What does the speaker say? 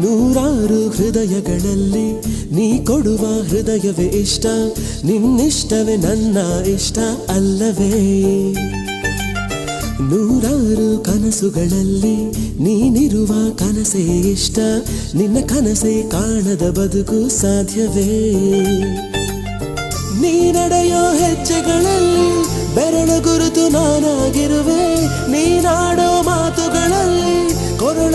ನೂರಾರು ಹೃದಯಗಳಲ್ಲಿ ನೀ ಕೊಡುವ ಹೃದಯವೇ ಇಷ್ಟ, ನಿನ್ನಿಷ್ಟವೇ ನನ್ನ ಇಷ್ಟ ಅಲ್ಲವೇ? ನೂರಾರು ಕನಸುಗಳಲ್ಲಿ ನೀನಿರುವ ಕನಸೇ ಇಷ್ಟ, ನಿನ್ನ ಕನಸೇ ಕಾಣದ ಬದುಕು ಸಾಧ್ಯವೇ? ನೀ ನಡೆಯೋ ಹೆಜ್ಜೆಗಳಲ್ಲಿ ಬೆರಳ ಗುರುತು ನಾನಾಗಿರುವೆ, ನೀನಾಡೋ ಮಾತುಗಳಲ್ಲಿ ಕೊರಳ